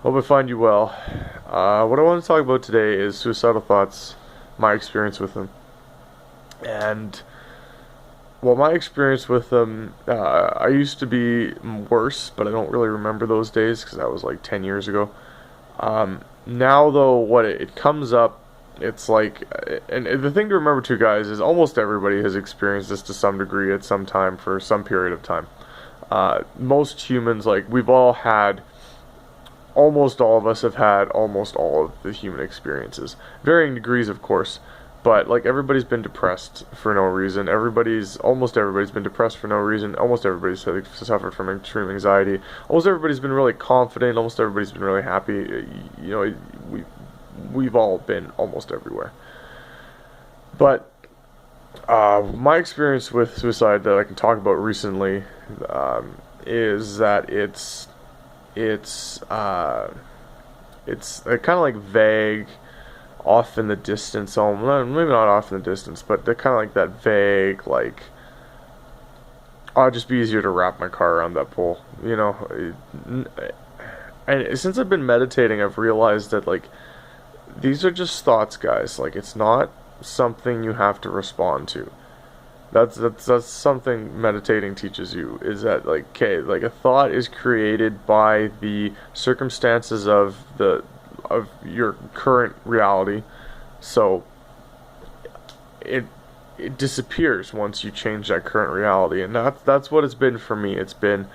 Hope I find you well. What I want to talk about today is suicidal thoughts, my experience with them. And, well, my experience with them, I used to be worse, but I don't really remember those days because that was like 10 years ago. Now, though, what it comes up, it's like, and the thing to remember too, guys, is almost everybody has experienced this to some degree at some time for some period of time. Most humans, like, we've all had almost all of us have had almost all of the human experiences. Varying degrees, of course. But, like, everybody's been depressed for no reason. Almost everybody's been depressed for no reason. Almost everybody's suffered from extreme anxiety. Almost everybody's been really confident. Almost everybody's been really happy. You know, we've all been almost everywhere. But, my experience with suicide that I can talk about recently, is that it's kind of like vague, off in the distance. Maybe not off in the distance, but they're kind of like that vague, like, oh, it'd just be easier to wrap my car around that pole, you know. And since I've been meditating, I've realized that, like, these are just thoughts, guys. Like, it's not something you have to respond to. That's something meditating teaches you, is that, like, okay, like, a thought is created by the circumstances of your current reality. So it disappears once you change that current reality, and that's what it's been for me. It's been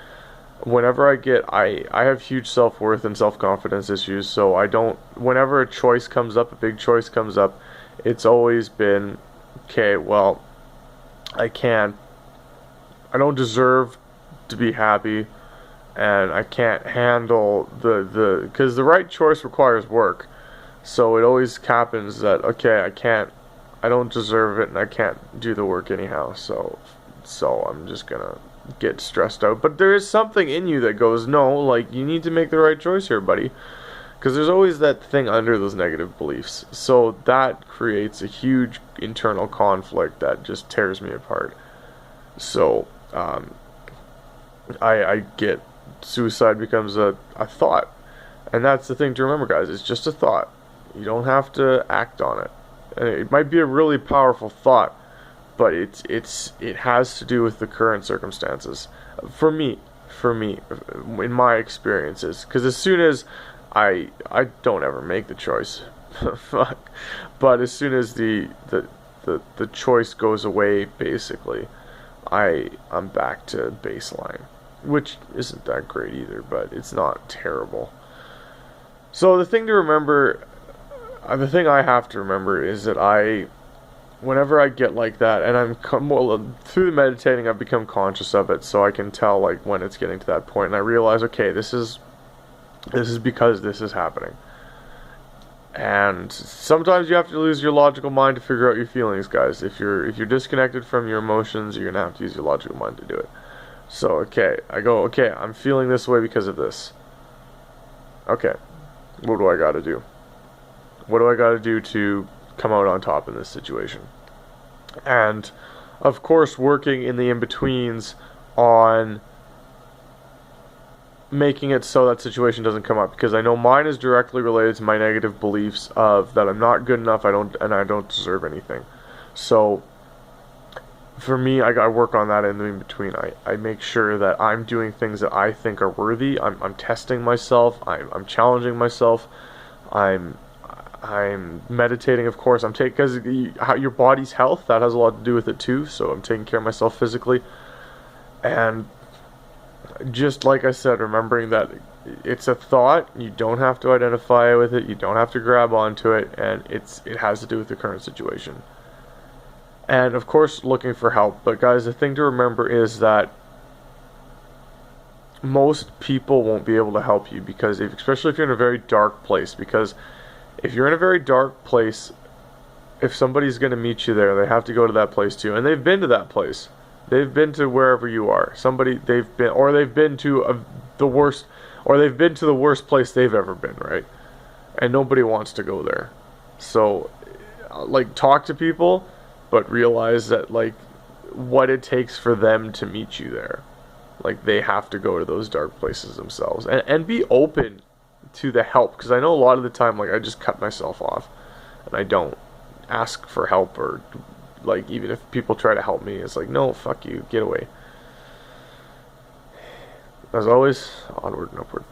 whenever I have huge self-worth and self-confidence issues, so I don't, whenever a choice comes up, a big choice comes up, it's always been, okay, well, I don't deserve to be happy, and I can't handle because the right choice requires work. So it always happens that, okay, I don't deserve it, and I can't do the work anyhow. So I'm just gonna get stressed out. But there is something in you that goes, no, like, you need to make the right choice here, buddy. Because there's always that thing under those negative beliefs. So that creates a huge internal conflict that just tears me apart. So, I get suicide becomes a thought. And that's the thing to remember, guys. It's just a thought. You don't have to act on it. And it might be a really powerful thought, but it has to do with the current circumstances. For me, in my experiences. Because as soon as I don't ever make the choice. Fuck. But as soon as the choice goes away, basically, I'm back to baseline, which isn't that great either, but it's not terrible. So the thing I have to remember is that whenever I get like that, and through the meditating, I've become conscious of it, so I can tell, like, when it's getting to that point, and I realize, okay, this is because this is happening. And sometimes you have to lose your logical mind to figure out your feelings, guys. If you're disconnected from your emotions, you're gonna have to use your logical mind to do it. So, okay, I'm feeling this way because of this. Okay, what do I gotta do? What do I gotta do to come out on top in this situation? And, of course, working in the in-betweens on making it so that situation doesn't come up, because I know mine is directly related to my negative beliefs of that I'm not good enough, I don't deserve anything. So for me, I work on that in the in-between. I make sure that I'm doing things that I think are worthy. I'm testing myself. I'm challenging myself. I'm meditating, of course. Because your body's health, that has a lot to do with it too. So I'm taking care of myself physically, and just like I said, remembering that it's a thought. You don't have to identify with it. You don't have to grab onto it, and it has to do with the current situation. And of course, looking for help. But guys, the thing to remember is that most people won't be able to help you, because especially if you're in a very dark place. Because if you're in a very dark place, if somebody's going to meet you there, they have to go to that place too, and they've been to that place. They've been to wherever you are. They've been to the worst place they've ever been, right? And nobody wants to go there. So, like, talk to people, but realize that, like, what it takes for them to meet you there. Like, they have to go to those dark places themselves. And be open to the help, because I know a lot of the time, like, I just cut myself off and I don't ask for help, or like, even if people try to help me, it's like, no, fuck you, get away. As always, onward and upward.